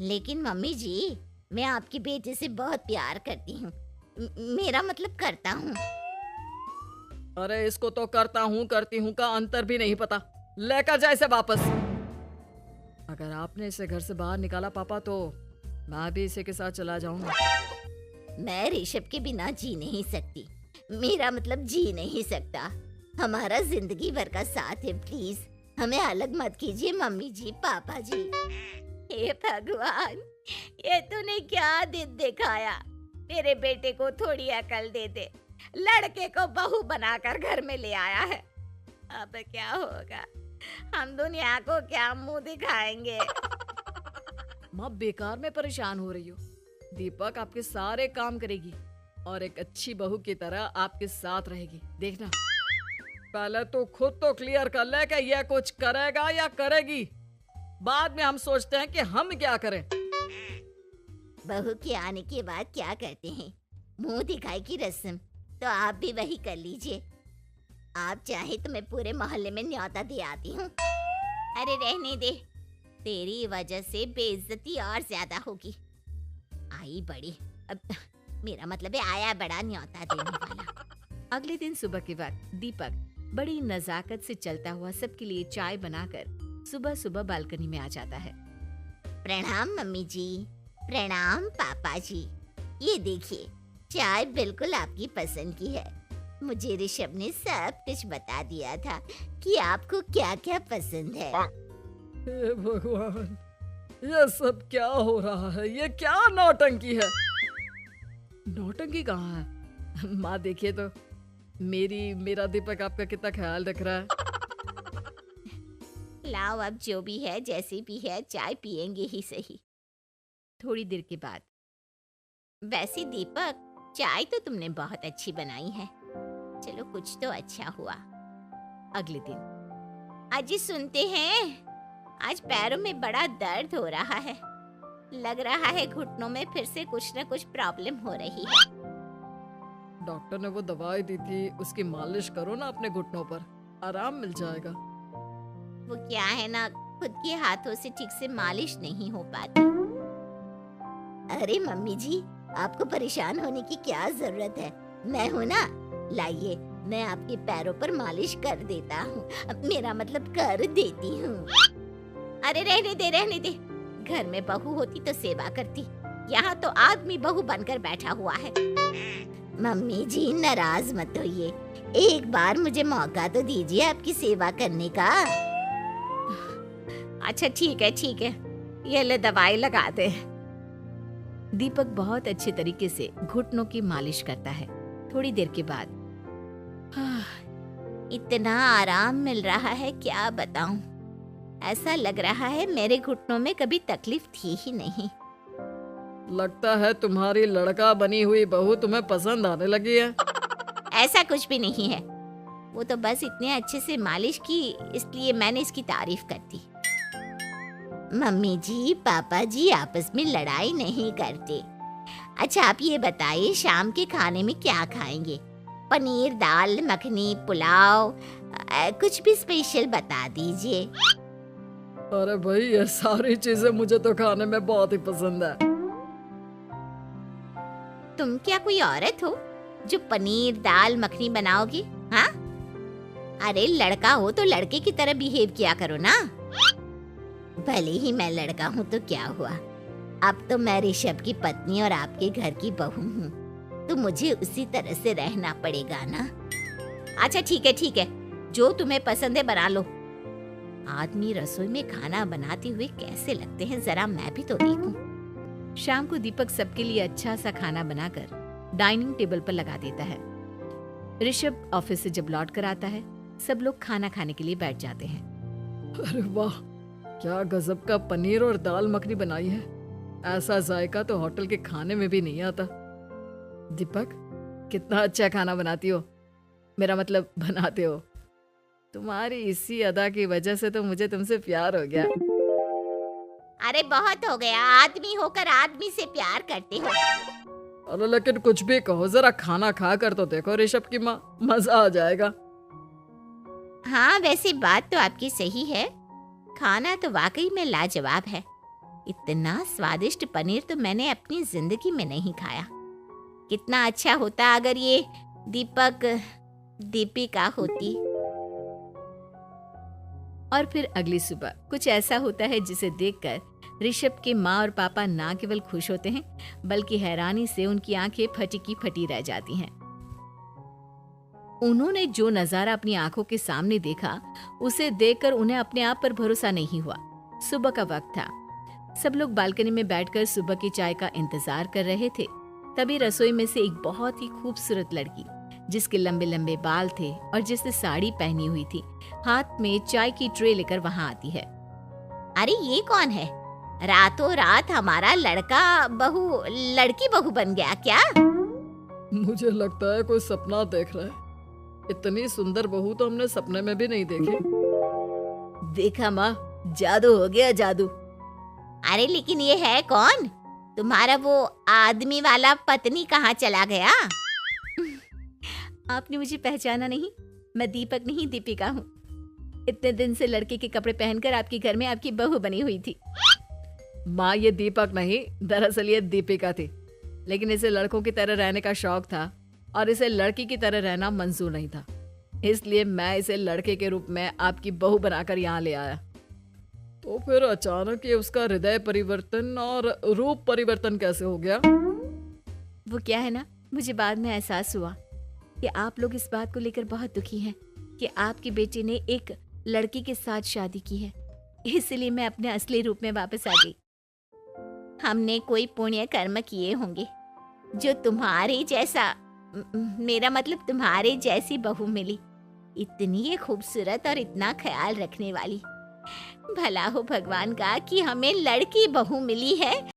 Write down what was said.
लेकिन मम्मी जी, मैं आपकी बेटे से बहुत प्यार करती हूँ। मेरा मतलब करता हूँ। अरे इसको तो करता हूँ करती हूँ का अंतर भी नहीं पता। लेकर जाए इसे वापस। अगर आपने इसे घर से बाहर निकाला पापा तो मैं भी इसे के साथ चला जाऊंगा। मैं ऋषभ के बिना जी नहीं सकती। मेरा मतलब जी नहीं सकता। हमारा जिंदगी भर का साथ है, प्लीज हमें अलग मत कीजिए मम्मी जी, पापा जी। हे भगवान, ये तूने क्या दिन दिखाया। मेरे बेटे को थोड़ी अकल दे दे। लड़के को बहू बनाकर घर में ले आया है। अब क्या होगा? हम दुनिया को क्या मुंह दिखाएंगे? माँ बेकार में परेशान हो रही हो। दीपक आपके सारे काम करेगी और एक अच्छी बहू की तरह आपके साथ रहेगी, देखना। पहले तो खुद तो क्लियर कर ले कि यह कुछ करेगा या करेगी। बाद में हम सोचते हैं कि हम क्या करें। बहू के आने के बाद क्या करते हैं? मुंह दिखाई की रस्म तो आप भी वही कर लीजिए। आप चाहे तो मैं पूरे मोहल्ले में न्योता दे आती हूँ। अरे रहने दे, तेरी वजह से बेइज्जती और ज्यादा होगी। आई बड़ी, अब मेरा मतलब है आया बड़ा न्योता देने वाला। अगले दिन सुबह के वक्त दीपक बड़ी नजाकत से चलता हुआ सबके लिए चाय बनाकर सुबह सुबह बालकनी में आ जाता है। प्रणाम मम्मी जी, प्रणाम पापा जी। ये देखिए, चाय बिल्कुल आपकी पसंद की है। मुझे ऋषभ ने सब कुछ बता दिया था कि आपको क्या क्या पसंद है। हे भगवान, ये सब क्या हो रहा है? ये क्या नौटंकी है? नौटंकी कहाँ है? माँ देखिए तो, मेरा दीपक आपका कितना ख्याल रख रहा है। लाओ, अब जो भी है जैसे भी है, चाय पियेंगे ही सही। थोड़ी देर के बाद, वैसे दीपक, चाय तो तुमने बहुत अच्छी बनाई है। चलो कुछ तो अच्छा हुआ। अगले दिन, अजी सुनते हैं, आज पैरों में बड़ा दर्द हो रहा है। लग रहा है घुटनों में फिर से कुछ न कुछ प्रॉब्लम हो रही है। डॉक्टर ने वो दवाई दी थी, उसकी मालिश करो ना अपने घुटनों पर, आराम मिल जाएगा। वो क्या है ना, खुद के हाथों से ठीक से मालिश नहीं हो पाती। अरे मम्मी जी, आपको परेशान होने की क्या जरूरत है? मैं हूँ ना, लाइए मैं आपके पैरों पर मालिश कर देता हूँ। मेरा मतलब कर देती हूँ। अरे रहने दे, रहने दे। घर में बहू होती तो सेवा करती, यहाँ तो आदमी बहू बनकर बैठा हुआ है। मम्मी जी नाराज मत होइए, एक बार मुझे मौका तो दीजिए आपकी सेवा करने का। अच्छा ठीक है ठीक है, ये ले दवाई लगा दे। दीपक बहुत अच्छे तरीके से घुटनों की मालिश करता है। थोड़ी देर के बाद, इतना आराम मिल रहा है क्या बताऊं। ऐसा लग रहा है मेरे घुटनों में कभी तकलीफ थी ही नहीं। लगता है तुम्हारी लड़का बनी हुई बहू तुम्हें पसंद आने लगी है। ऐसा कुछ भी नहीं है, वो तो बस इतने अच्छे से मालिश की इसलिए मैंने इसकी तारीफ कर दी। मम्मी जी पापा जी आपस में लड़ाई नहीं करते। अच्छा आप ये बताइए, शाम के खाने में क्या खाएंगे? पनीर, दाल मखनी, पुलाव, कुछ भी स्पेशल बता दीजिए। अरे भाई, ये सारी चीजें मुझे तो खाने में बहुत ही पसंद है। तुम क्या कोई औरत हो जो पनीर दाल मखनी बनाओगी? हाँ, अरे लड़का हो तो लड़के की तरह बिहेव किया करो ना। भले ही मैं लड़का हूँ तो क्या हुआ, अब तो मैं ऋषभ की पत्नी और आपके घर की बहू हूँ, तो मुझे उसी तरह से रहना पड़ेगा ना। अच्छा ठीक है, जो तुम्हें पसंद है बना लो। आदमी रसोई में खाना बनाते हुए कैसे लगते हैं, जरा मैं भी तो देखूं। शाम को दीपक सबके लिए अच्छा सा खाना बनाकर डाइनिंग टेबल पर लगा देता है। ऋषभ ऑफिस से जब लौट कर आता है, सब लोग खाना खाने के लिए बैठ जाते हैं। अरे वाह, क्या गजब का पनीर और दाल मखनी बनाई है। ऐसा जायका तो होटल के खाने में भी नहीं आता। दीपक, कितना अच्छा खाना बनाती हो, मेरा मतलब बनाते हो। तुम्हारी इसी अदा की वजह से तो मुझे तुमसे प्यार हो गया। अरे बहुत हो गया, आदमी होकर आदमी से प्यार करते हो। अरे लेकिन कुछ भी कहो, जरा खाना खा कर तो देखो ऋषभ की माँ, मजा आ जाएगा। हाँ वैसे बात तो आपकी सही है, खाना तो वाकई में लाजवाब है। इतना स्वादिष्ट पनीर तो मैंने अपनी जिंदगी में नहीं खाया। कितना अच्छा होता अगर ये दीपिका होती। और फिर अगली सुबह कुछ ऐसा होता है जिसे देखकर ऋषभ के माँ और पापा ना केवल खुश होते हैं बल्कि हैरानी से उनकी आंखें फटी की फटी रह जाती हैं। उन्होंने जो नजारा अपनी आंखों के सामने देखा उसे देखकर उन्हें अपने आप पर भरोसा नहीं हुआ। सुबह का वक्त था। सब लोग बालकनी में बैठकर सुबह की चाय का इंतजार कर रहे थे। तभी रसोई में से एक बहुत ही खूबसूरत लड़की जिसके लंबे लंबे बाल थे और जिसने साड़ी पहनी हुई थी, हाथ में चाय की ट्रे लेकर वहां आती है। अरे ये कौन है? रातों रात हमारा लड़की बहू बन गया क्या? मुझे लगता है कोई सपना देख रहा है। इतनी सुंदर बहू तो हमने सपने में भी नहीं देखी। देखा माँ, जादू हो गया, जादू। अरे लेकिन ये है कौन? तुम्हारा वो आदमी वाला पत्नी कहाँ चला गया? आपने मुझे पहचाना नहीं? मैं दीपक नहीं, दीपिका हूँ। इतने दिन से लड़के के कपड़े पहनकर आपके घर में आपकी बहू बनी हुई थी। माँ, ये दीपक नहीं, दरअसल ये दीपिका थी। लेकिन इसे लड़कों की तरह रहने का शौक था और इसे लड़की की तरह रहना मंजूर नहीं था, इसलिए मैं इसे लड़के के रूप में आपकी बहू बनाकर यहाँ ले आया। तो फिर अचानक ये उसका हृदय परिवर्तन और रूप परिवर्तन कैसे हो गया? वो क्या है ना, मुझे बाद में एहसास हुआ कि आप लोग इस बात को लेकर बहुत दुखी हैं कि आपकी बेटी ने एक लड़की के साथ शादी की है, इसलिए मैं अपने असली रूप में वापस आ गई। हमने कोई पुण्य कर्म किए होंगे जो तुम्हारे जैसा, मेरा मतलब तुम्हारे जैसी बहू मिली, इतनी खूबसूरत और इतना ख्याल रखने वाली। भला हो भगवान का कि हमें लड़की बहू मिली है